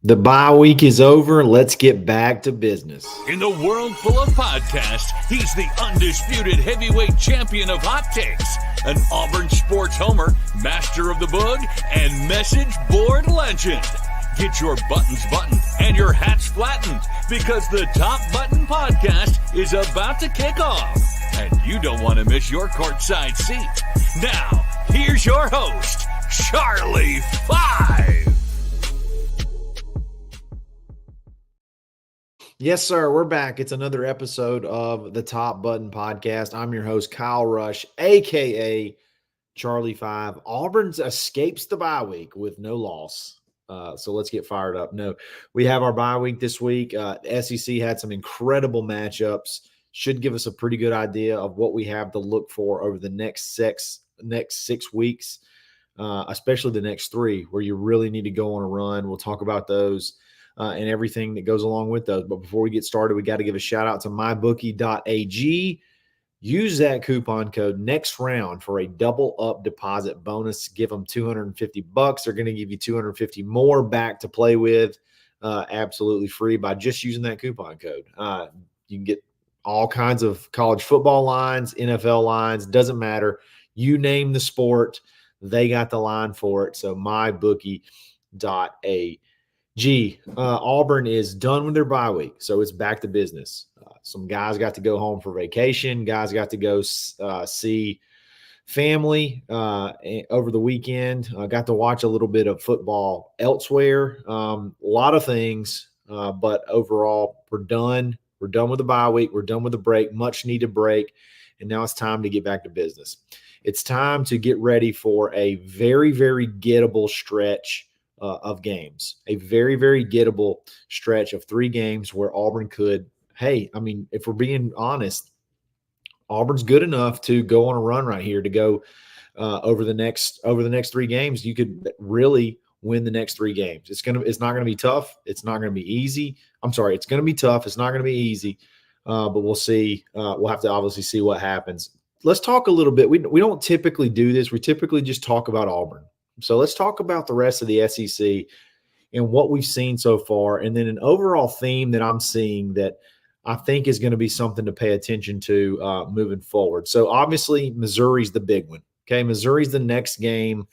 The bye week is over. Let's get back to business. In the world full of podcasts, he's the undisputed heavyweight champion of hot takes, an Auburn sports homer, master of the boog, and message board legend. Get your buttons buttoned and your hats flattened because the Top Button Podcast is about to kick off. And you don't want to miss your courtside seat. Now, here's your host, Charlie Five. Yes, sir. We're back. It's another episode of the Top Button Podcast. I'm your host, Kyle Rush, a.k.a. Charlie Five. Auburn escapes the bye week with no loss. So let's get fired up. No, we have our bye week this week. The SEC had some incredible matchups. Should give us a pretty good idea of what we have to look for over the next 6 weeks, especially the next 3, where you really need to go on a run. We'll talk about those. And everything that goes along with those. But before we get started, we got to give a shout out to mybookie.ag. Use that coupon code next round for a double up deposit bonus. Give them $250. They're going to give you $250 more back to play with, absolutely free by just using that coupon code. You can get all kinds of college football lines, NFL lines, doesn't matter. You name the sport, they got the line for it. So mybookie.ag. Auburn is done with their bye week, so it's back to business. Some guys got to go home for vacation. Guys got to go see family over the weekend. Got to watch a little bit of football elsewhere. A lot of things, but overall, we're done. We're done with the bye week. We're done with the break, much needed break, and now it's time to get back to business. It's time to get ready for a very, very gettable stretch of games, a very, very gettable stretch of 3 games where Auburn could, if we're being honest, Auburn's good enough to go on a run right here to go over the next 3 games. You could really win the next 3 games. It's not going to be tough. It's not going to be easy. It's going to be tough. It's not going to be easy, but we'll see. We'll have to obviously see what happens. Let's talk a little bit. We don't typically do this. We typically just talk about Auburn. So let's talk about the rest of the SEC and what we've seen so far, and then an overall theme that I'm seeing that I think is going to be something to pay attention to moving forward. So obviously Missouri's the big one. Okay, Missouri's the next game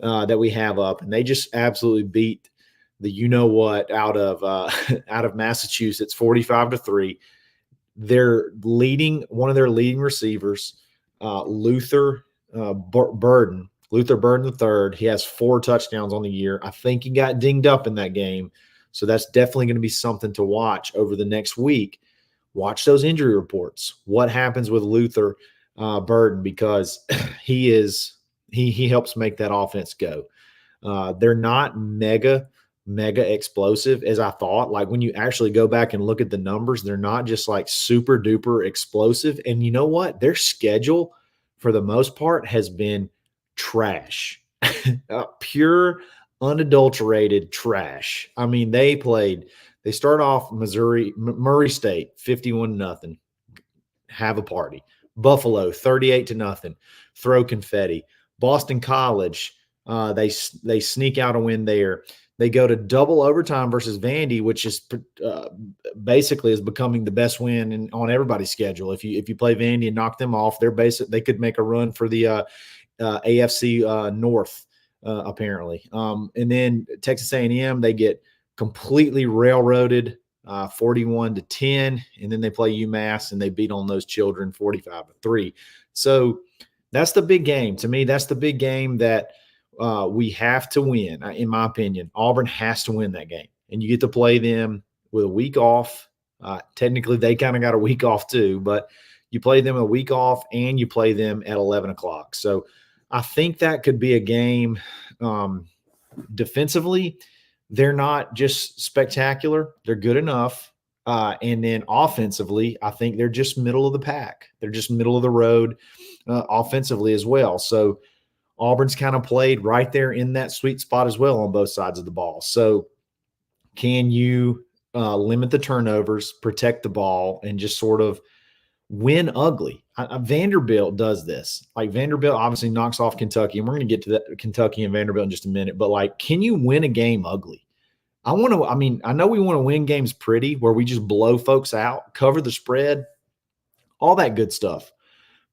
that we have up, and they just absolutely beat the you-know-what out of Massachusetts 45-3. One of their leading receivers, Luther Burden III, he has 4 touchdowns on the year. I think he got dinged up in that game. So that's definitely going to be something to watch over the next week. Watch those injury reports. What happens with Luther Burden, because he helps make that offense go. They're not mega explosive as I thought. Like when you actually go back and look at the numbers, they're not just like super duper explosive. And you know what? Their schedule for the most part has been trash. Pure, unadulterated trash. I mean, they start off Murray State 51-0. Have a party. Buffalo 38-0. Throw confetti. Boston College, they sneak out a win there. They go to double overtime versus Vandy, which is basically is becoming the best win on everybody's schedule. If you play Vandy and knock them off, they could make a run for the AFC North, apparently. And then Texas A&M, they get completely railroaded 41-10, and then they play UMass and they beat on those children 45-3. So that's the big game. To me, that's the big game that we have to win, in my opinion. Auburn has to win that game, and you get to play them with a week off. Technically, they kind of got a week off too, but you play them a week off and you play them at 11 o'clock. So I think that could be a game. Defensively, they're not just spectacular. They're good enough. And then offensively, I think they're just middle of the pack. They're just middle of the road offensively as well. So Auburn's kind of played right there in that sweet spot as well on both sides of the ball. So can you limit the turnovers, protect the ball, and just sort of win ugly? Vanderbilt does this. Like, Vanderbilt obviously knocks off Kentucky, and we're going to get to that Kentucky and Vanderbilt in just a minute. But, like, can you win a game ugly? I know we want to win games pretty where we just blow folks out, cover the spread, all that good stuff.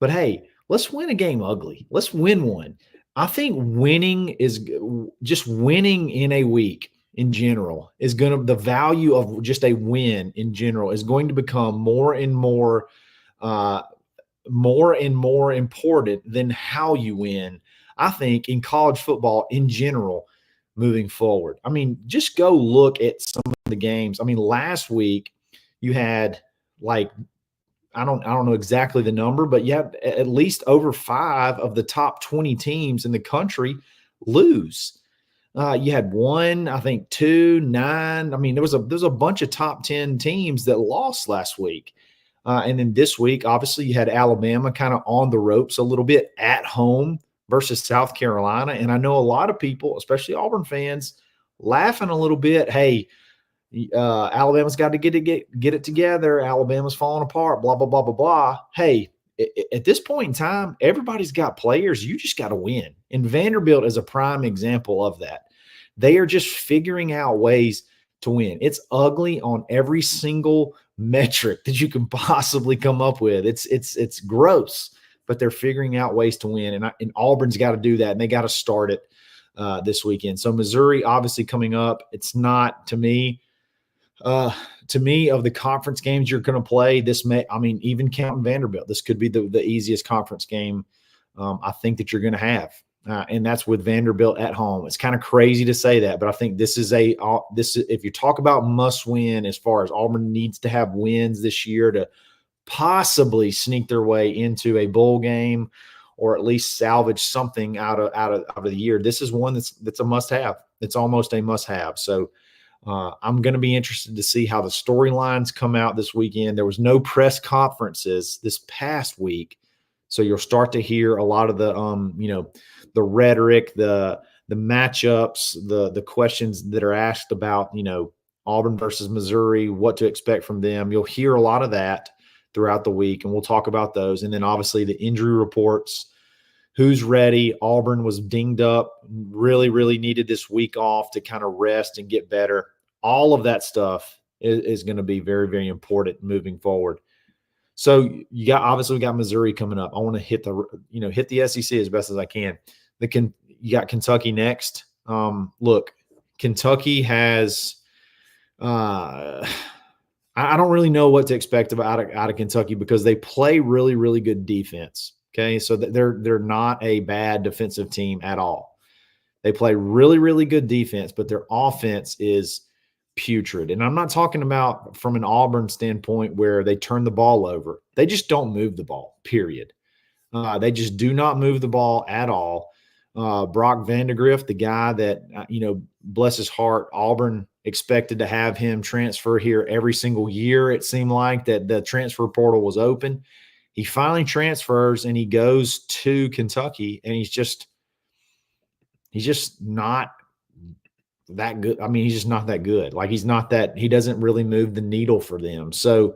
But hey, let's win a game ugly. Let's win one. I think winning in a week in general the value of just a win in general is going to become more and more important than how you win, I think, in college football in general moving forward. I mean, just go look at some of the games. I mean, last week you had I don't know exactly the number, but you had at least over 5 of the top 20 teams in the country lose. You had 1, I think 2, 9. I mean, there was a bunch of top 10 teams that lost last week. And then this week, obviously, you had Alabama kind of on the ropes a little bit at home versus South Carolina. And I know a lot of people, especially Auburn fans, laughing a little bit. Hey, Alabama's got to get it together. Alabama's falling apart, blah, blah, blah, blah, blah. Hey, at this point in time, everybody's got players. You just got to win. And Vanderbilt is a prime example of that. They are just figuring out ways to win. It's ugly on every single metric that you can possibly come up with. It's gross, but they're figuring out ways to win. And Auburn's got to do that, and they got to start it this weekend. So Missouri obviously coming up. It's not, to me, of the conference games you're going to play, even counting Vanderbilt, this could be the easiest conference game I think that you're going to have. And that's with Vanderbilt at home. It's kind of crazy to say that, but I think if you talk about must win, as far as Auburn needs to have wins this year to possibly sneak their way into a bowl game or at least salvage something out of the year, this is one that's a must have. It's almost a must have. So I'm going to be interested to see how the storylines come out this weekend. There was no press conferences this past week, so you'll start to hear a lot of the rhetoric, the matchups, the questions that are asked about, Auburn versus Missouri, what to expect from them. You'll hear a lot of that throughout the week, and we'll talk about those. And then obviously the injury reports. Who's ready? Auburn was dinged up, really, really needed this week off to kind of rest and get better. All of that stuff is going to be very, very important moving forward. So we got Missouri coming up. I want to hit the SEC as best as I can. You got Kentucky next. Look, Kentucky has I don't really know what to expect out of Kentucky because they play really, really good defense. Okay, so they're not a bad defensive team at all. They play really, really good defense, but their offense is putrid. And I'm not talking about from an Auburn standpoint where they turn the ball over. They just don't move the ball, period. They just do not move the ball at all. Brock Vandegrift, the guy that, bless his heart, Auburn expected to have him transfer here every single year. It seemed like that the transfer portal was open. He finally transfers and he goes to Kentucky, and he's just not that good. I mean, he's just not that good. Like, he doesn't really move the needle for them. So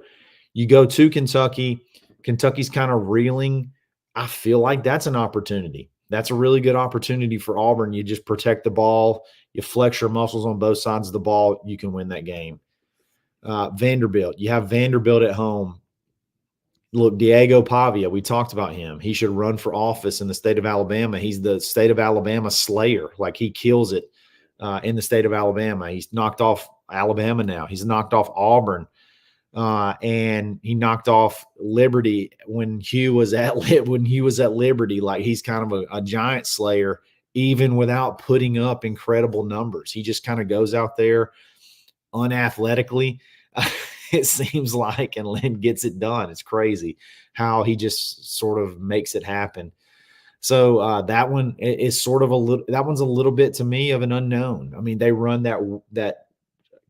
you go to Kentucky. Kentucky's kind of reeling. I feel like that's an opportunity. That's a really good opportunity for Auburn. You just protect the ball. You flex your muscles on both sides of the ball. You can win that game. Vanderbilt. You have Vanderbilt at home. Look, Diego Pavia, we talked about him. He should run for office in the state of Alabama. He's the state of Alabama slayer. Like, he kills it in the state of Alabama. He's knocked off Alabama now. He's knocked off Auburn. And he knocked off Liberty when Hugh was at Liberty. Like, he's kind of a giant slayer, even without putting up incredible numbers. He just kind of goes out there unathletically, it seems like, and gets it done. It's crazy how he just sort of makes it happen. So that one is that one's a little bit, to me, of an unknown. I mean, they run that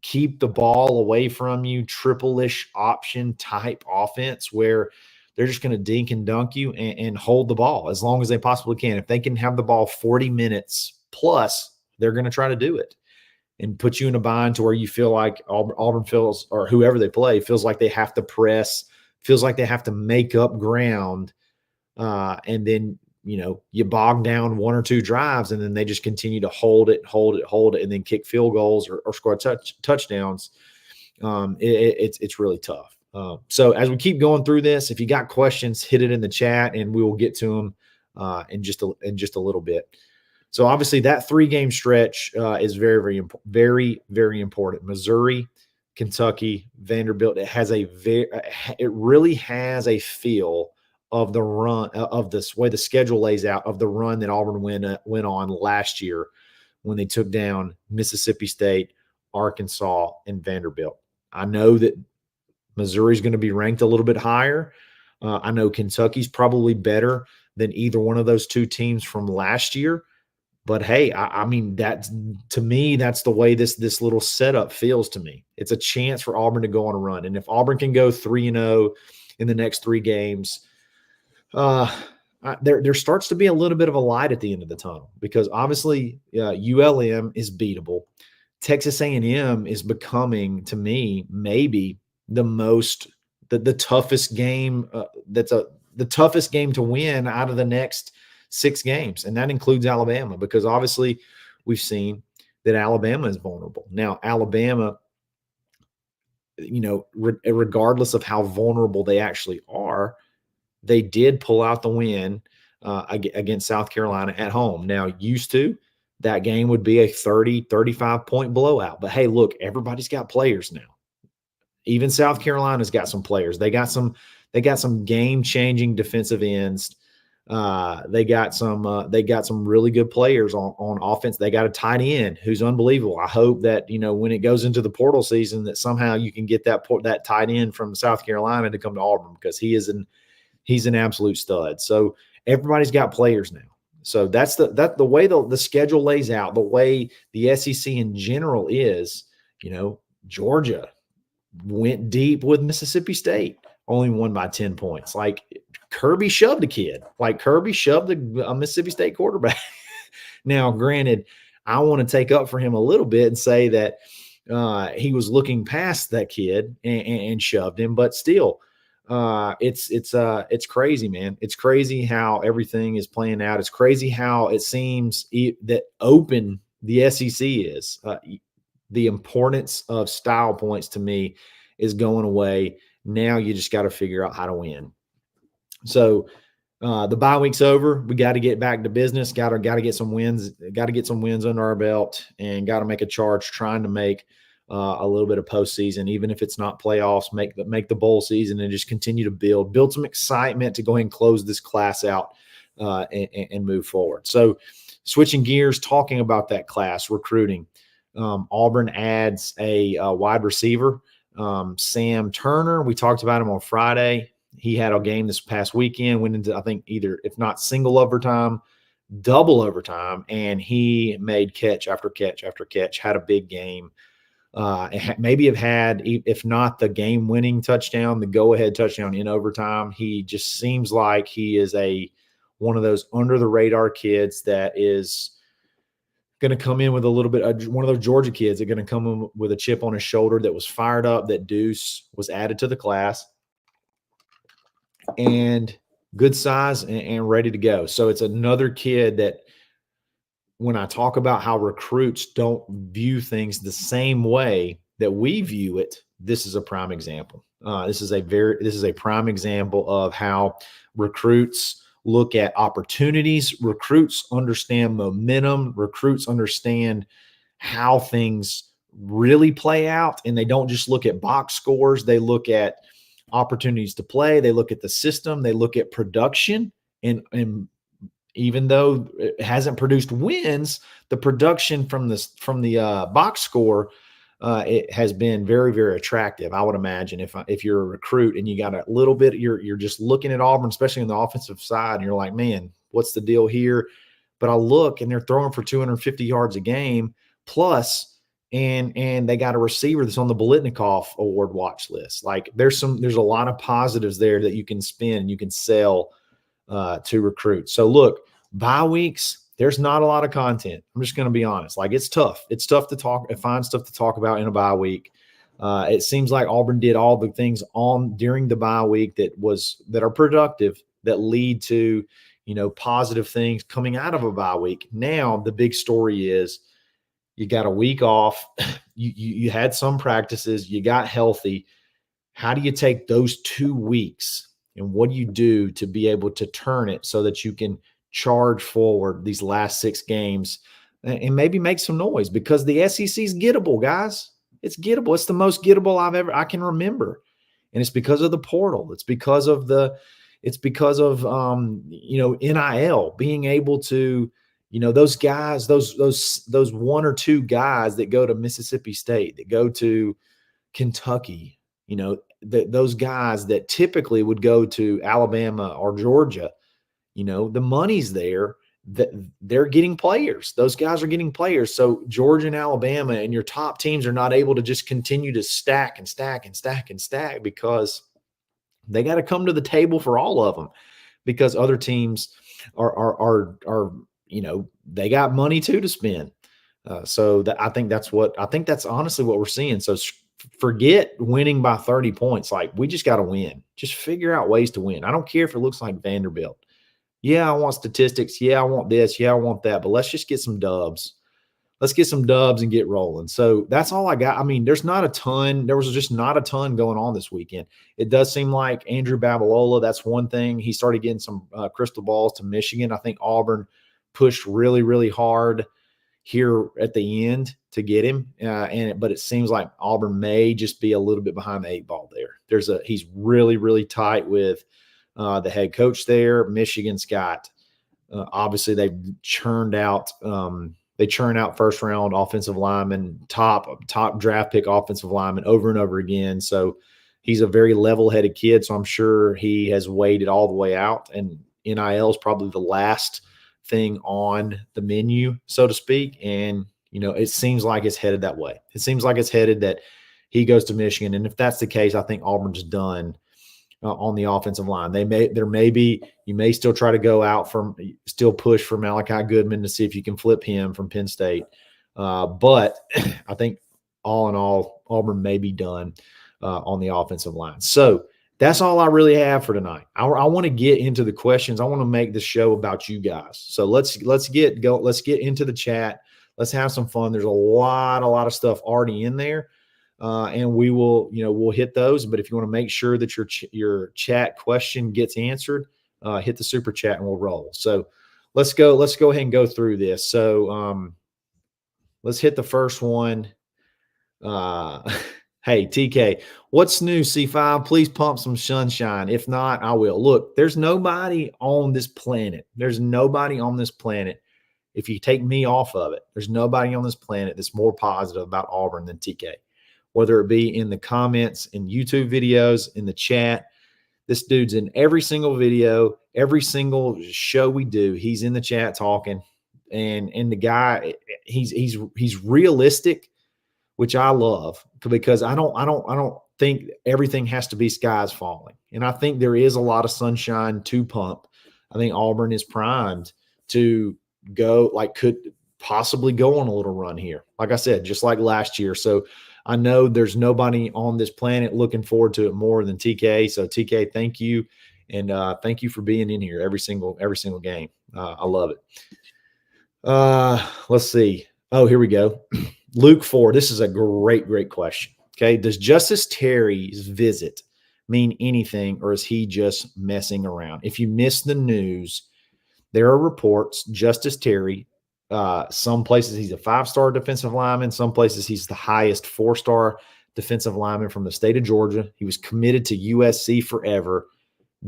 keep the ball away from you, triple-ish option type offense where they're just going to dink and dunk you and hold the ball as long as they possibly can. If they can have the ball 40 minutes plus, they're going to try to do it and put you in a bind to where you feel like Auburn feels, or whoever they play, feels like they have to press, feels like they have to make up ground, and then you bog down one or two drives, and then they just continue to hold it, and then kick field goals or score touchdowns. It's really tough. So as we keep going through this, if you got questions, hit it in the chat, and we will get to them in just a little bit. So obviously that 3-game stretch is very, very, very important. Missouri, Kentucky, Vanderbilt. It really has a feel of the run of this way the schedule lays out of the run that Auburn went on last year when they took down Mississippi State, Arkansas, and Vanderbilt. I know that Missouri's going to be ranked a little bit higher. I know Kentucky's probably better than either one of those two teams from last year. But hey, I mean, to me, that's the way this little setup feels to me. It's a chance for Auburn to go on a run. And if Auburn can go 3-0 in the next 3 games, there starts to be a little bit of a light at the end of the tunnel, because obviously ULM is beatable. Texas A&M is becoming, to me, maybe the toughest game. The toughest game to win out of the next 6 games, and that includes Alabama, because obviously we've seen that Alabama is vulnerable. Now, Alabama, regardless of how vulnerable they actually are, they did pull out the win against South Carolina at home. Now, used to, that game would be a 30, 35-point blowout. But, hey, look, everybody's got players now. Even South Carolina's got some players. They got some game-changing defensive ends. They got some really good players on offense. They got a tight end who's unbelievable. I hope that, when it goes into the portal season, that somehow you can get that tight end from South Carolina to come to Auburn, because he's an absolute stud. So everybody's got players now. So that's the way the schedule lays out, the way the SEC in general is. Georgia went deep with Mississippi State, only won by 10 points. Like, Kirby shoved a kid. Like, Kirby shoved a Mississippi State quarterback. Now, granted, I want to take up for him a little bit and say that he was looking past that kid and shoved him, but still, it's crazy, man. It's crazy how everything is playing out. It's crazy how it seems that open the SEC is. The importance of style points, to me, is going away. Now you just got to figure out how to win. So the bye week's over. We got to get back to business. Got to get some wins. Got to get some wins under our belt, and got to make a charge trying to make a little bit of postseason, even if it's not playoffs. Make the bowl season and just continue to build some excitement to go ahead and close this class out and move forward. So, switching gears, talking about that class recruiting. Auburn adds a wide receiver, Sam Turner. We talked about him on Friday. He had a game this past weekend, went into, I think, either, if not single overtime, double overtime, and he made catch after catch after catch, had a big game. Maybe have had, if not the game-winning touchdown, the go-ahead touchdown in overtime. He just seems like he is one of those under-the-radar kids that is going to come in with a little bit – one of those Georgia kids that are going to come in with a chip on his shoulder, that was fired up, that Deuce was added to the class, and good size and ready to go. So it's another kid that, when I talk about how recruits don't view things the same way that we view it, this is a prime example. This is a prime example of how recruits look at opportunities. Recruits understand momentum. Recruits understand how things really play out, and they don't just look at box scores. They look at opportunities to play. They look at the system. They look at production, and even though it hasn't produced wins, the production from the box score, it has been very, very attractive. I would imagine if you're a recruit and you got a little bit, you're just looking at Auburn, especially on the offensive side, and you're like, man, what's the deal here? But I look, and they're throwing for 250 yards a game plus, and they got a receiver that's on the Bolitnikoff Award watch list. Like, there's a lot of positives there that you can spin and you can sell to recruit. So look, bye weeks, there's not a lot of content. I'm just going to be honest. Like, it's tough. It's tough to find stuff to talk about in a bye week. It seems like Auburn did all the things during the bye week that are productive, that lead to, positive things coming out of a bye week. Now the big story is you got a week off. You had some practices. You got healthy. How do you take those 2 weeks and what do you do to be able to turn it so that you can charge forward these last 6 games and maybe make some noise? Because the SEC is gettable, guys. It's gettable. It's the most gettable I can remember. And it's because of the portal. It's because of NIL, being able to, those guys, those 1 or 2 guys that go to Mississippi State, that go to Kentucky, those guys that typically would go to Alabama or Georgia, the money's there. That they're getting players. Those guys are getting players. So Georgia and Alabama and your top teams are not able to just continue to stack and stack and stack and stack, because they got to come to the table for all of them, because other teams are they got money too to spend. So I think that's honestly what we're seeing. So forget winning by 30 points. Like, we just got to win. Just figure out ways to win. I don't care if it looks like Vanderbilt. Yeah, I want statistics. Yeah, I want this. Yeah, I want that. But let's just get some dubs. Let's get some dubs and get rolling. So that's all I got. I mean, there was just not a ton going on this weekend. It does seem like Andrew Babalola, that's one thing. He started getting some crystal balls to Michigan. I think Auburn pushed really, really hard here at the end to get him. But it seems like Auburn may just be a little bit behind the 8 ball there. He's really, really tight with the head coach there. Michigan's got obviously they've churned out first round offensive linemen, top draft pick offensive linemen over and over again. So he's a very level headed kid. So I'm sure he has weighed it all the way out. And NIL is probably the last thing on the menu, so to speak. And it seems like it's headed that way. It seems like it's headed that he goes to Michigan. And if that's the case, I think Auburn's done on the offensive line. You may still try to go out still push for Malachi Goodman to see if you can flip him from Penn State. But I think all in all, Auburn may be done on the offensive line. So that's all I really have for tonight. I want to get into the questions. I want to make this show about you guys. So let's get into the chat. Let's have some fun. There's a lot of stuff already in there. And we will, we'll hit those. But if you want to make sure that your chat question gets answered, hit the super chat and we'll roll. So let's go ahead and go through this. So let's hit the first one. Hey, TK, what's new, C5? Please pump some sunshine. If not, I will. Look, there's nobody on this planet. If you take me off of it, there's nobody on this planet that's more positive about Auburn than TK. Whether it be in the comments, in YouTube videos, in the chat. This dude's in every single video, every single show we do. He's in the chat talking. And the guy, he's realistic, which I love, because I don't think everything has to be skies falling. And I think there is a lot of sunshine to pump. I think Auburn is primed to go, could possibly go on a little run here. Like I said, just like last year. So I know there's nobody on this planet looking forward to it more than TK. So TK, thank you. And thank you for being in here every single game. I love it. Let's see. Oh, here we go. Luke 4. This is a great question. Okay. Does Justice Terry's visit mean anything, or is he just messing around? If you missed the news, there are reports Justice Terry, some places he's a 5-star defensive lineman. Some places he's the highest 4-star defensive lineman from the state of Georgia. He was committed to USC forever,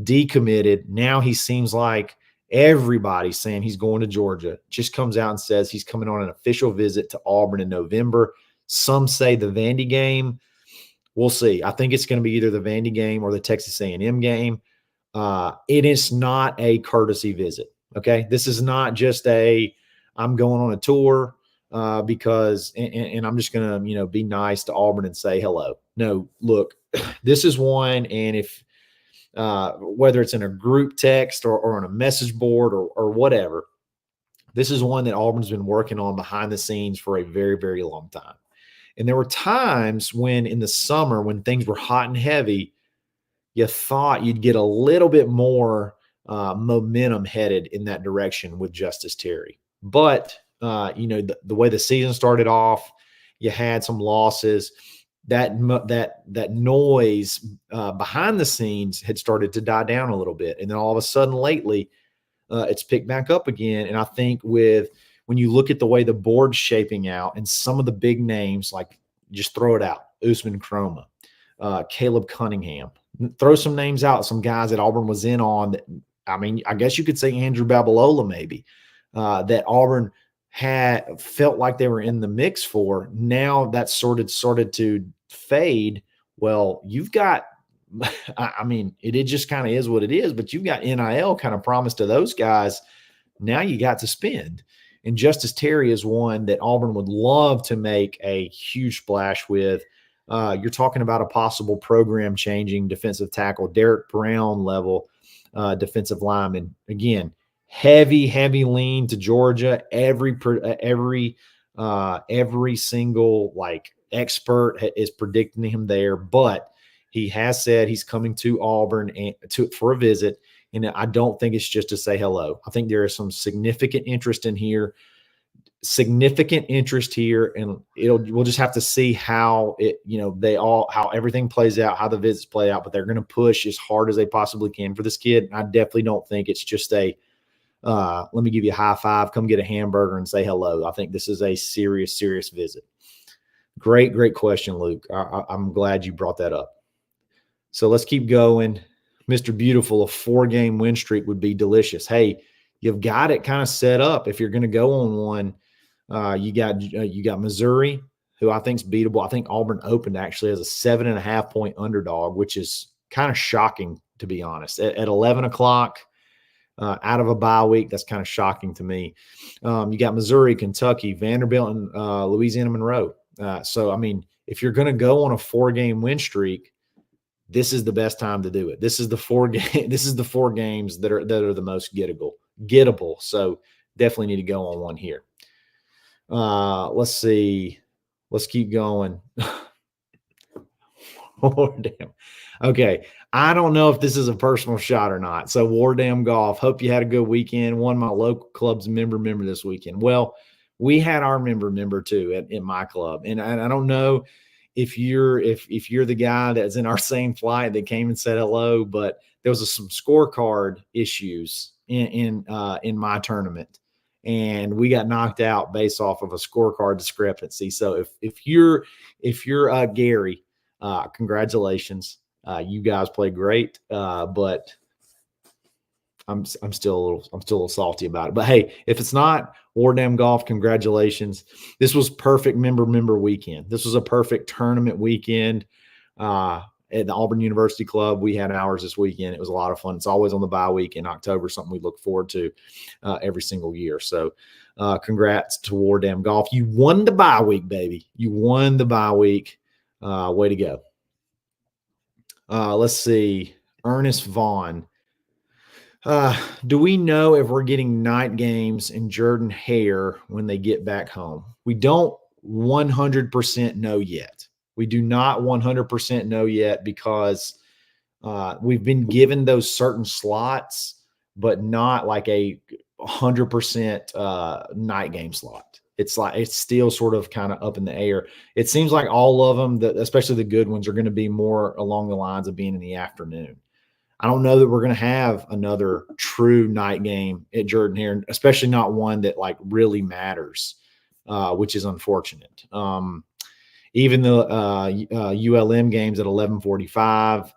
decommitted. Now he seems like everybody's saying he's going to Georgia. Just comes out and says he's coming on an official visit to Auburn in November. Some say the Vandy game. We'll see. I think it's going to be either the Vandy game or the Texas A&M game. It is not a courtesy visit. Okay. This is not just I'm going on a tour because I'm just going to, be nice to Auburn and say hello. No, look, this is one. And if, whether it's in a group text or on a message board or whatever, this is one that Auburn's been working on behind the scenes for a very, very long time. And there were times when in the summer, when things were hot and heavy, you thought you'd get a little bit more momentum headed in that direction with Justice Terry. But, the way the season started off, you had some losses. That noise behind the scenes had started to die down a little bit. And then all of a sudden lately, it's picked back up again. And I think when you look at the way the board's shaping out and some of the big names, like just throw it out, Usman Chroma, Caleb Cunningham, throw some names out, some guys that Auburn was in on. I guess you could say Andrew Babalola maybe, that Auburn had felt like they were in the mix for. Now that's started to fade. Well, you've got, it just kind of is what it is, but you've got NIL kind of promised to those guys. Now you got to spend. And Justice Terry is one that Auburn would love to make a huge splash with. You're talking about a possible program changing defensive tackle, Derek Brown level defensive lineman. Again, heavy lean to Georgia. Every single expert is predicting him there, but he has said he's coming to Auburn for a visit. And I don't think it's just to say hello. I think there is some significant interest here, and we'll just have to see how how everything plays out, how the visits play out. But they're going to push as hard as they possibly can for this kid. And I definitely don't think it's just let me give you a high five, come get a hamburger and say hello. I think this is a serious visit. Great question, Luke. I'm glad you brought that up. So let's keep going. Mr. Beautiful, a 4-game win streak would be delicious. Hey, you've got it kind of set up. If you're going to go on one, you got Missouri, who I think is beatable. I think Auburn opened actually as a 7.5-point underdog, which is kind of shocking, to be honest. At 11 o'clock out of a bye week, that's kind of shocking to me. You got Missouri, Kentucky, Vanderbilt, and Louisiana Monroe. If you're going to go on a 4-game win streak, this is the best time to do it. This is the 4 games that are the most gettable. So definitely need to go on one here. Let's see. Let's keep going. Wardam. Okay. I don't know if this is a personal shot or not. So Wardam Golf, hope you had a good weekend. Won my local club's member this weekend. Well, we had our member too at my club. And I don't know if you're the guy that's in our same flight that came and said hello, but there was some scorecard issues in my tournament, and we got knocked out based off of a scorecard discrepancy. So if you're Gary, congratulations, you guys played great, but I'm still a little salty about it. But hey, if it's not Wardam Golf, congratulations. This was perfect member weekend. This was a perfect tournament weekend at the Auburn University Club. We had ours this weekend. It was a lot of fun. It's always on the bye week in October, something we look forward to every single year. So congrats to Wardam Golf. You won the bye week, baby. You won the bye week. Way to go. Let's see. Ernest Vaughn. Do we know if we're getting night games in Jordan Hare when they get back home? We don't 100% know yet. We do not 100% know yet because we've been given those certain slots, but not like a 100% night game slot. It's still sort of kind of up in the air. It seems like all of them, especially the good ones, are going to be more along the lines of being in the afternoon. I don't know that we're going to have another true night game at Jordan Hare, especially not one that really matters, which is unfortunate. Even the ULM games at 11:45,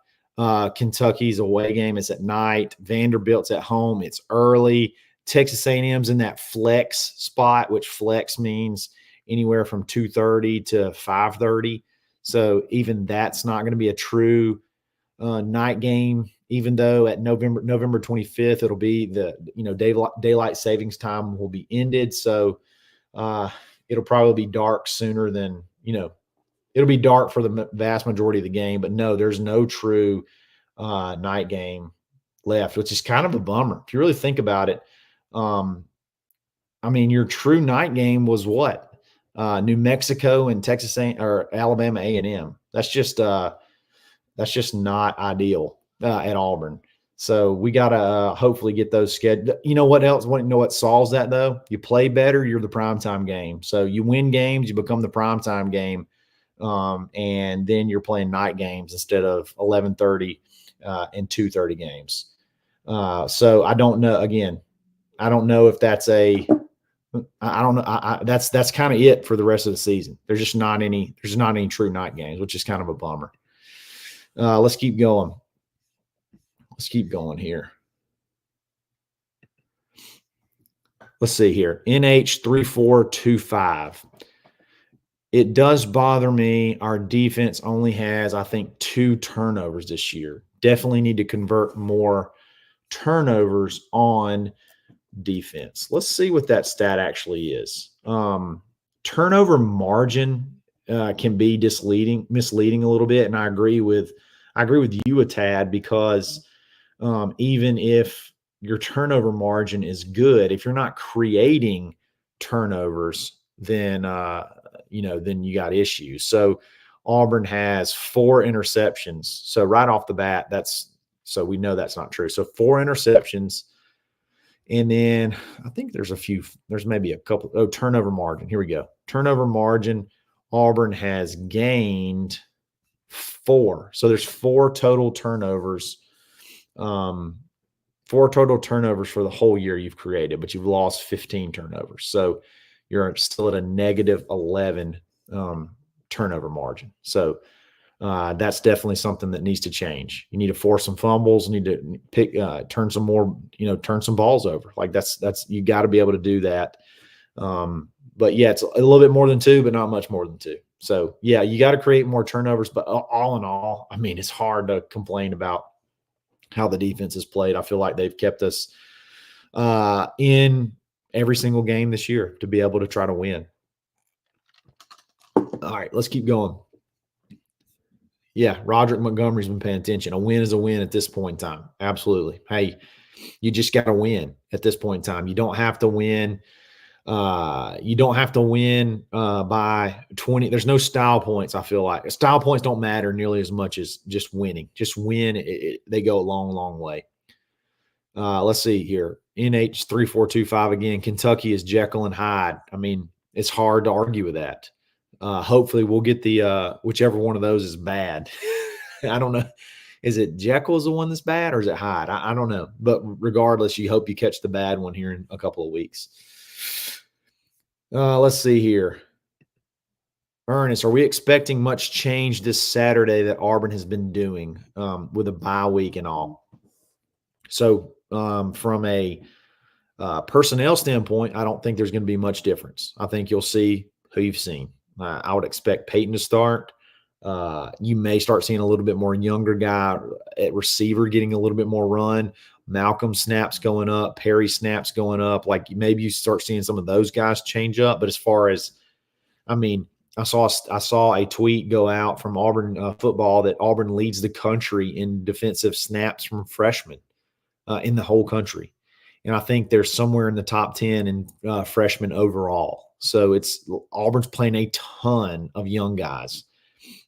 Kentucky's away game is at night. Vanderbilt's at home. It's early. Texas A&M's in that flex spot, which flex means anywhere from 2:30 to 5:30. So even that's not going to be a true night game. Even though at November 25th, it'll be daylight savings time will be ended. So it'll probably be dark sooner than, it'll be dark for the vast majority of the game. But no, there's no true night game left, which is kind of a bummer. If you really think about it, your true night game was what? New Mexico and or Alabama A&M. That's just not ideal. At Auburn. So we got to hopefully get those scheduled. You know what else? You know what solves that, though? You play better, you're the primetime game. So you win games, you become the primetime game, and then you're playing night games instead of 11:30 and 2:30 games. So I don't know. Again, I don't know if that's a – I don't know. That's kind of it for the rest of the season. There's just not any – there's not any true night games, which is kind of a bummer. Let's keep going. Let's keep going here. Let's see here. NH3425. It does bother me. Our defense only has, I think, 2 turnovers this year. Definitely need to convert more turnovers on defense. Let's see what that stat actually is. Turnover margin can be misleading a little bit, and I agree with you a tad, because even if your turnover margin is good, if you're not creating turnovers, then then you got issues. So Auburn has 4 interceptions. So right off the bat, so we know that's not true. So 4 interceptions. And then I think there's maybe a couple. Oh, turnover margin. Here we go. Turnover margin. Auburn has gained 4. So there's 4 total turnovers. 4 total turnovers for the whole year you've created, but you've lost 15 turnovers. So you're still at a negative 11 turnover margin. So that's definitely something that needs to change. You need to force some fumbles. You need to turn some balls over. Like that's you got to be able to do that. But yeah, it's a little bit more than 2, but not much more than 2. So yeah, you got to create more turnovers. But all in all, I mean, it's hard to complain about how the defense has played. I feel like they've kept us in every single game this year to be able to try to win. All right, let's keep going. Yeah, Roderick Montgomery's been paying attention. A win is a win at this point in time. Absolutely. Hey, you just got to win at this point in time. You don't have to win. You don't have to win by 20. There's no style points, I feel like. Style points don't matter nearly as much as just winning. Just win. They go a long, long way. Let's see here. NH3425 again. Kentucky is Jekyll and Hyde. I mean, it's hard to argue with that. Hopefully we'll get the whichever one of those is bad. I don't know. Is it Jekyll is the one that's bad, or is it Hyde? I don't know. But regardless, you hope you catch the bad one here in a couple of weeks. Let's see here. Ernest, are we expecting much change this Saturday that Auburn has been doing with a bye week and all? So from a personnel standpoint, I don't think there's going to be much difference. I think you'll see who you've seen. I would expect Peyton to start. You may start seeing a little bit more younger guy at receiver getting a little bit more run. Malcolm snaps going up, Perry snaps going up. Like maybe you start seeing some of those guys change up. But as far as, I mean, I saw a tweet go out from Auburn football that Auburn leads the country in defensive snaps from freshmen in the whole country. And I think they're somewhere in the top 10 in freshmen overall. So Auburn's playing a ton of young guys.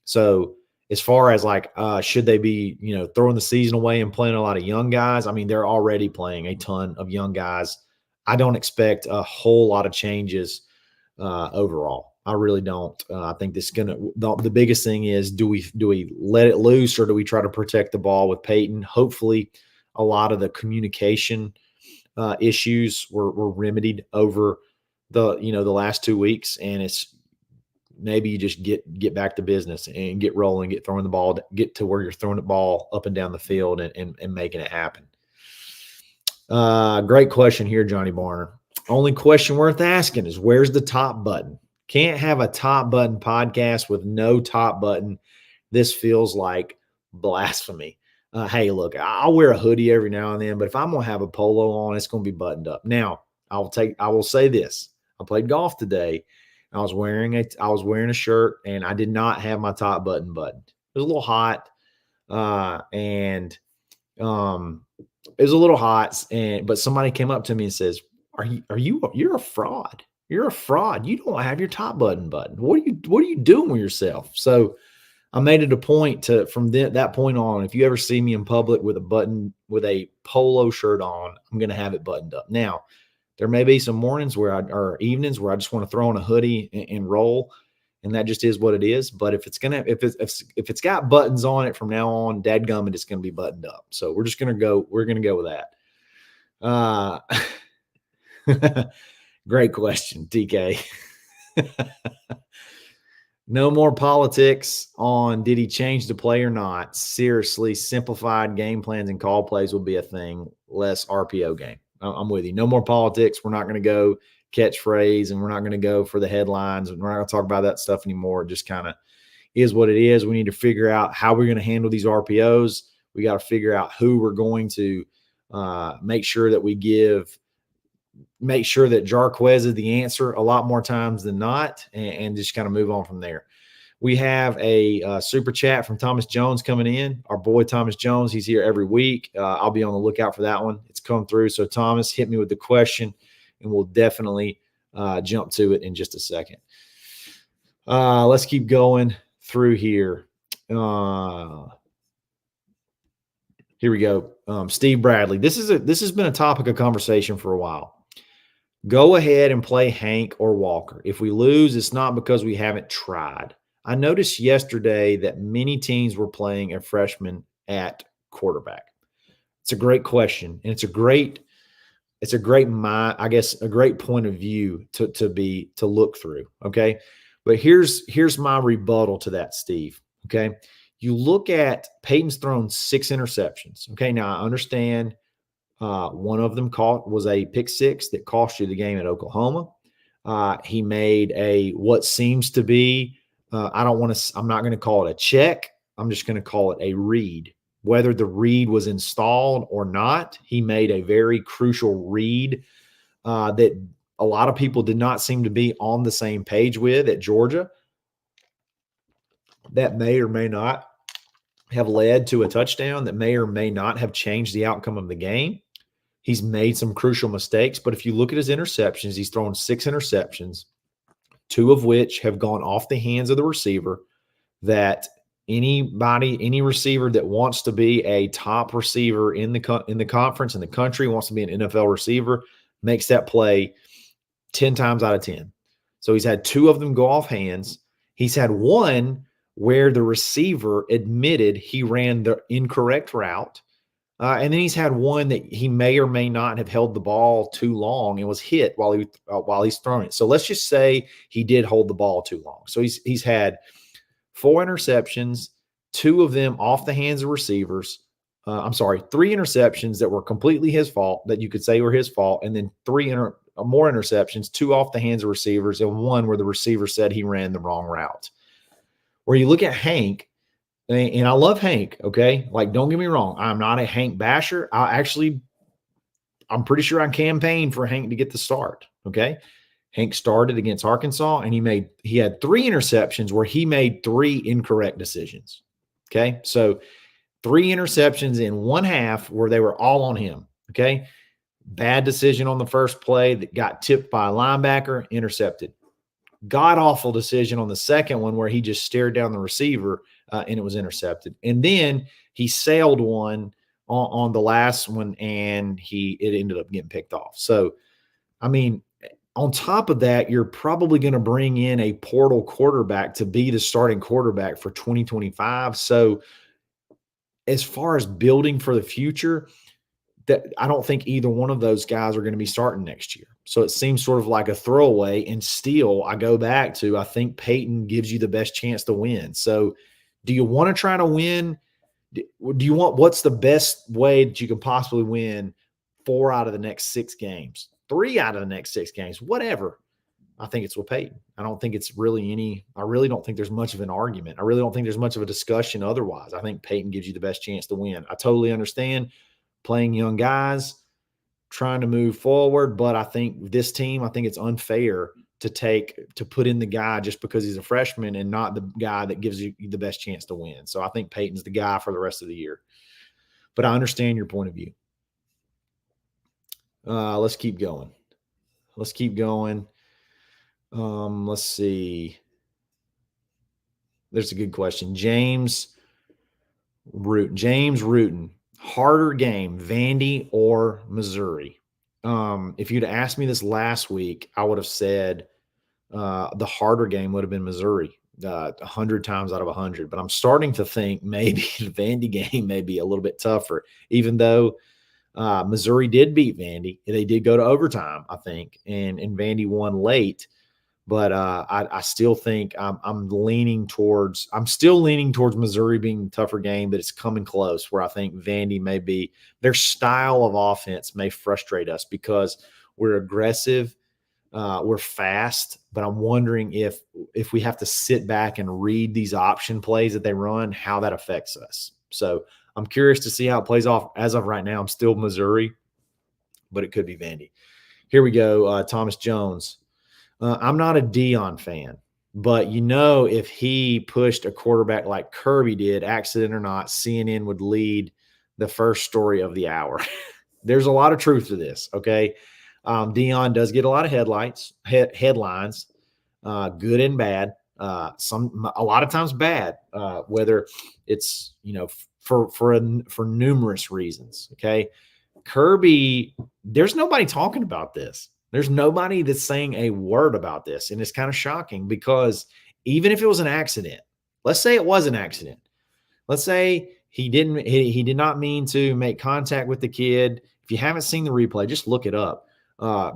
So as far as like, should they be, throwing the season away and playing a lot of young guys? I mean, they're already playing a ton of young guys. I don't expect a whole lot of changes overall. I really don't. I think this is the biggest thing is, do we let it loose, or do we try to protect the ball with Peyton? Hopefully a lot of the communication issues were remedied over the last 2 weeks, and it's maybe you just get back to business and get rolling, get throwing the ball, get to where you're throwing the ball up and down the field and making it happen. Great question here, Johnny Barner. Only question worth asking is, where's the top button? Can't have a top button podcast with no top button. This feels like blasphemy. Hey, look, I'll wear a hoodie every now and then, but if I'm going to have a polo on, it's going to be buttoned up. Now, I will say this. I played golf today. I was wearing a shirt, and I did not have my top button buttoned. It was a little hot, but somebody came up to me and says, you're a fraud. You're a fraud. You don't have your top button buttoned. What are you doing with yourself? So I made it a point to, from that point on, if you ever see me in public with a polo shirt on, I'm going to have it buttoned up. Now, there may be some mornings or evenings where I just want to throw on a hoodie and roll, and that just is what it is. But if it's got buttons on it from now on, dadgummit, it's going to be buttoned up. So we're going to go with that. Great question, TK. No more politics on did he change the play or not. Seriously, simplified game plans and call plays will be a thing. Less RPO game. I'm with you. No more politics. We're not going to go catchphrase, and we're not going to go for the headlines, and we're not going to talk about that stuff anymore. It just kind of is what it is. We need to figure out how we're going to handle these RPOs. We got to figure out who we're going to make sure that Jarquez is the answer a lot more times than not, and just kind of move on from there. We have a super chat from Thomas Jones coming in. Our boy Thomas Jones, he's here every week. I'll be on the lookout for that one. It's come through. So Thomas, hit me with the question, and we'll definitely jump to it in just a second. Let's keep going through here. Here we go. Steve Bradley. This has been a topic of conversation for a while. Go ahead and play Hank or Walker. If we lose, it's not because we haven't tried. I noticed yesterday that many teams were playing a freshman at quarterback. It's a great question, and it's a great point of view to look through. Okay, but here's my rebuttal to that, Steve. Okay, you look at Peyton's thrown 6 interceptions. Okay, now I understand. One of them was a pick six that cost you the game at Oklahoma. He made what seems to be, I'm not going to call it a check. I'm just going to call it a read. Whether the read was installed or not, he made a very crucial read that a lot of people did not seem to be on the same page with at Georgia. That may or may not have led to a touchdown, that may or may not have changed the outcome of the game. He's made some crucial mistakes, but if you look at his interceptions, he's thrown 6 interceptions, 2 of which have gone off the hands of the receiver, that any receiver that wants to be a top receiver in the conference, in the country, wants to be an NFL receiver, makes that play 10 times out of 10. So he's had 2 of them go off hands. He's had 1 where the receiver admitted he ran the incorrect route. And then he's had 1 that he may or may not have held the ball too long and was hit while he's throwing it. So let's just say he did hold the ball too long. So he's had 4 interceptions, 2 of them off the hands of receivers. 3 interceptions that were completely his fault, that you could say were his fault, and then 3 more interceptions, 2 off the hands of receivers, and 1 where the receiver said he ran the wrong route. Where you look at Hank, and I love Hank, okay? Like, don't get me wrong. I'm not a Hank basher. I'm pretty sure I campaigned for Hank to get the start, okay? Hank started against Arkansas, and he had 3 interceptions where he made 3 incorrect decisions, okay? So 3 interceptions in one half where they were all on him, okay? Bad decision on the first play that got tipped by a linebacker, intercepted. God-awful decision on the second one where he just stared down the receiver, and it was intercepted. And then he sailed one on the last one, and it ended up getting picked off. So, I mean, on top of that, you're probably going to bring in a portal quarterback to be the starting quarterback for 2025. So, as far as building for the future, that I don't think either one of those guys are going to be starting next year. So it seems sort of like a throwaway. And still, I go back to, I think Peyton gives you the best chance to win. So do you want to try to win? What's the best way that you can possibly win 4 out of the next 6 games, 3 out of the next 6 games, whatever? I think it's with Peyton. I don't think it's really I really don't think there's much of an argument. I really don't think there's much of a discussion otherwise. I think Peyton gives you the best chance to win. I totally understand playing young guys, trying to move forward. But I think this team, I think it's unfair to put in the guy just because he's a freshman and not the guy that gives you the best chance to win. So I think Peyton's the guy for the rest of the year. But I understand your point of view. Let's keep going. Let's see. There's a good question. James Rutan. Harder game, Vandy or Missouri? If you'd asked me this last week, I would have said the harder game would have been Missouri, 100 times out of 100. But I'm starting to think maybe the Vandy game may be a little bit tougher, even though Missouri did beat Vandy. They did go to overtime, I think, and Vandy won late. But I still think I'm still leaning towards Missouri being the tougher game, but it's coming close where I think Vandy may be, their style of offense may frustrate us because we're aggressive, we're fast, but I'm wondering if we have to sit back and read these option plays that they run, how that affects us. So I'm curious to see how it plays off. As of right now, I'm still Missouri, but it could be Vandy. Here we go, Thomas Jones. I'm not a Deion fan, but if he pushed a quarterback like Kirby did, accident or not, CNN would lead the first story of the hour. There's a lot of truth to this, okay? Deion does get a lot of headlines, good and bad. A lot of times bad, whether it's for numerous reasons. Okay, Kirby, there's nobody talking about this. There's nobody that's saying a word about this. And it's kind of shocking because even if it was an accident, let's say it was an accident. Let's say he did not mean to make contact with the kid. If you haven't seen the replay, just look it up.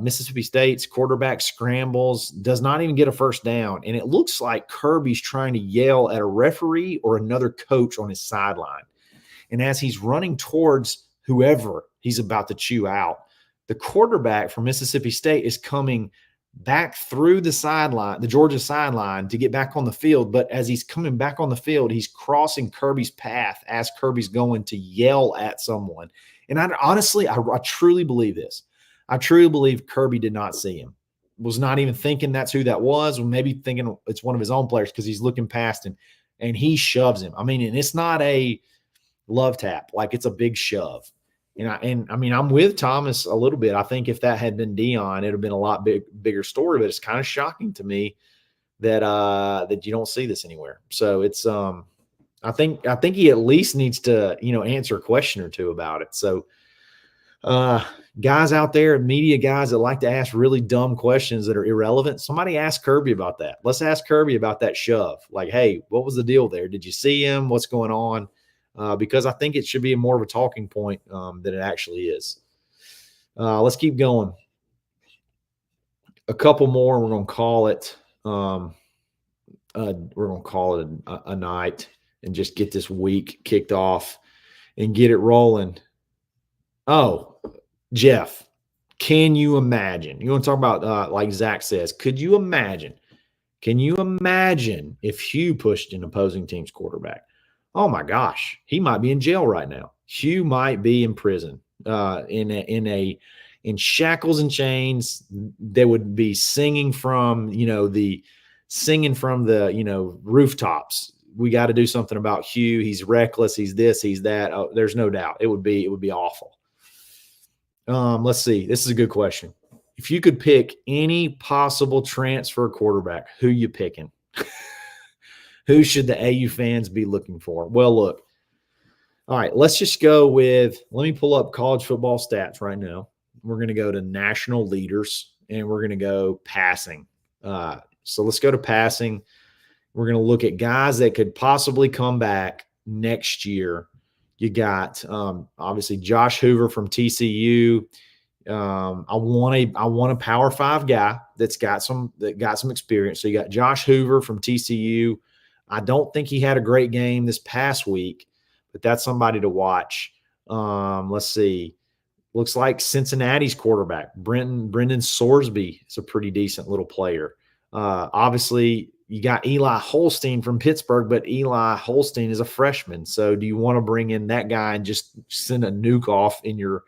Mississippi State's quarterback scrambles, does not even get a first down. And it looks like Kirby's trying to yell at a referee or another coach on his sideline. And as he's running towards whoever he's about to chew out, the quarterback from Mississippi State is coming back through the sideline, the Georgia sideline, to get back on the field. But as he's coming back on the field, he's crossing Kirby's path as Kirby's going to yell at someone. And I truly believe this. I truly believe Kirby did not see him, was not even thinking that's who that was, or maybe thinking it's one of his own players because he's looking past him, and he shoves him. I mean, and it's not a love tap, like it's a big shove. I'm with Thomas a little bit. I think if that had been Deion, it would have been a lot bigger story, but it's kind of shocking to me that you don't see this anywhere. So it's I think he at least needs to, answer a question or two about it. So guys out there, media guys that like to ask really dumb questions that are irrelevant, somebody ask Kirby about that. Let's ask Kirby about that shove. Like, hey, what was the deal there? Did you see him? What's going on? Because I think it should be more of a talking point than it actually is. Let's keep going. A couple more, and we're going to call it. A night and just get this week kicked off and get it rolling. Oh, Jeff, can you imagine? You want to talk about like Zach says? Could you imagine? Can you imagine if Hugh pushed an opposing team's quarterback? Oh my gosh, he might be in jail right now. Hugh might be in prison, in shackles and chains. They would be singing from the rooftops. We got to do something about Hugh. He's reckless. He's this. He's that. Oh, there's no doubt. It would be awful. Let's see. This is a good question. If you could pick any possible transfer quarterback, who you picking? Who should the AU fans be looking for? Well, look. All right, let's just go with – let me pull up college football stats right now. We're going to go to national leaders, and we're going to go passing. So let's go to passing. We're going to look at guys that could possibly come back next year. You got obviously Josh Hoover from TCU. I want a Power 5 guy that got some experience. So you got Josh Hoover from TCU. I don't think he had a great game this past week, but that's somebody to watch. Let's see. Looks like Cincinnati's quarterback, Brendan Sorsby, is a pretty decent little player. Obviously, you got Eli Holstein from Pittsburgh, but Eli Holstein is a freshman. So do you want to bring in that guy and just send a nuke off in your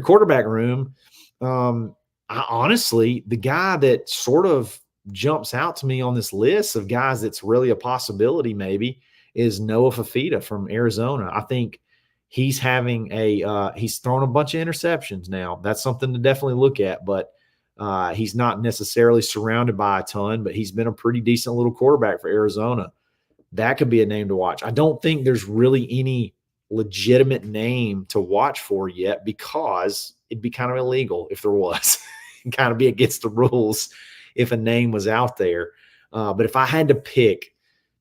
quarterback room? Honestly, the guy that sort of jumps out to me on this list of guys that's really a possibility maybe is Noah Fafita from Arizona. I think he's having he's thrown a bunch of interceptions now. That's something to definitely look at, but he's not necessarily surrounded by a ton, but he's been a pretty decent little quarterback for Arizona. that could be a name to watch. I don't think there's really any legitimate name to watch for yet because it'd be kind of illegal if there was. It'd kind of be against the rules if a name was out there. But if I had to pick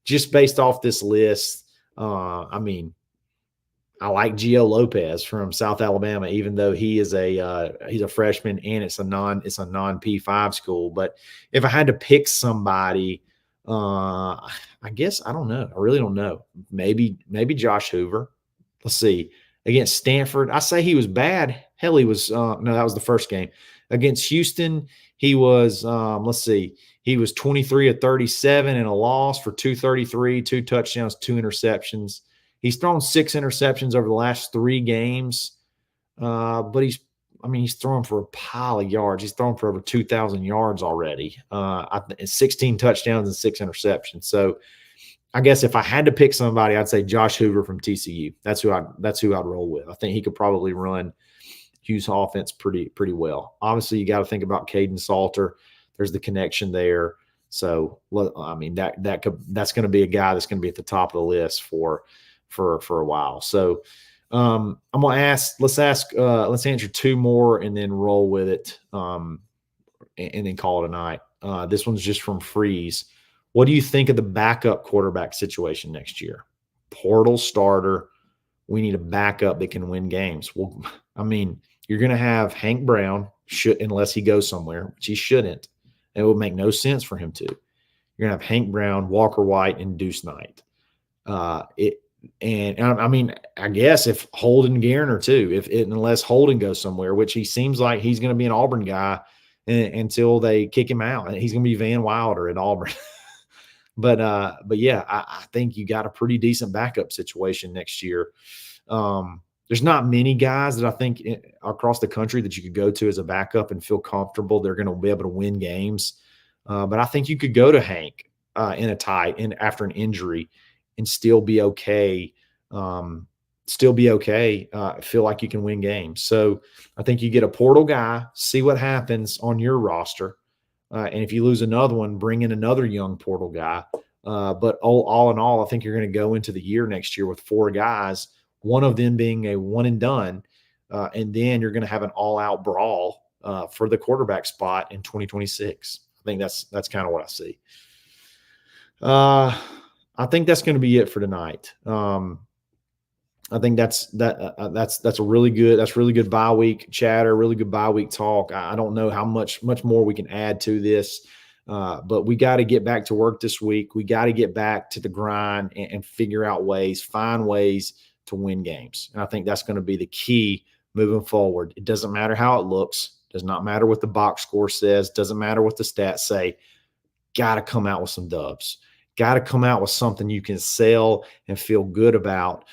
just based off this list, I mean, I like Gio Lopez from South Alabama, even though he's a freshman and it's a non P5 school. But if I had to pick somebody, I guess I don't know. I really don't know. Maybe Josh Hoover. Let's see. Against Stanford, I say he was bad. Hell, he was no, that was the first game. Against Houston, he was let's see. He was 23 of 37 in a loss for 233, 2 touchdowns, 2 interceptions. He's thrown 6 interceptions over the last 3 games, but he's thrown for a pile of yards. He's thrown for over 2,000 yards already, 16 touchdowns and 6 interceptions. So I guess if I had to pick somebody, I'd say Josh Hoover from TCU. That's who I'd roll with. I think he could probably run Hughes' offense pretty well. Obviously, you got to think about Caden Salter. There's the connection there. So I mean that's going to be a guy that's going to be at the top of the list for a while. So I'm going to let's answer 2 more and then roll with it and then call it a night. This one's just from Freeze. What do you think of the backup quarterback situation next year? Portal starter. We need a backup that can win games. Well, I mean, you're going to have Hank Brown, unless he goes somewhere, which he shouldn't. It would make no sense for him to. You're going to have Hank Brown, Walker White, and Deuce Knight. And I mean, I guess if Holden Garner too, unless Holden goes somewhere, which he seems like he's going to be an Auburn guy until they kick him out, and he's going to be Van Wilder at Auburn. but yeah, I think you got a pretty decent backup situation next year. There's not many guys that I think across the country that you could go to as a backup and feel comfortable they're going to be able to win games. But I think you could go to Hank in a tie after an injury and still be okay. Feel like you can win games. So I think you get a portal guy, see what happens on your roster. And if you lose another one, bring in another young portal guy. But all in all, I think you're going to go into the year next year with 4 guys, one of them being a one and done. And then you're going to have an all-out brawl for the quarterback spot in 2026. I think that's kind of what I see. I think that's going to be it for tonight. I think that's really good bye week chatter, really good bye week talk. I don't know how much more we can add to this, but we got to get back to work this week. We got to get back to the grind and figure out find ways to win games. And I think that's going to be the key moving forward. It doesn't matter how it looks. Does not matter what the box score says. Doesn't matter what the stats say. Got to come out with some dubs. Got to come out with something you can sell and feel good about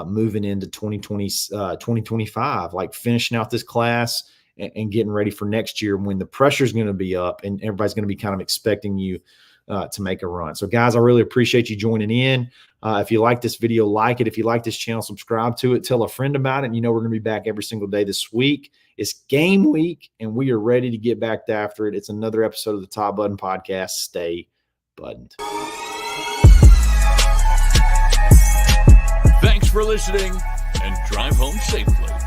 moving into 2025, like finishing out this class and getting ready for next year when the pressure is going to be up and everybody's going to be kind of expecting you to make a run. So, guys, I really appreciate you joining in. If you like this video, like it. If you like this channel, subscribe to it. Tell a friend about it. And we're going to be back every single day this week. It's game week, and we are ready to get back after it. It's another episode of the Top Button Podcast. Stay buttoned. Thanks for listening, and drive home safely.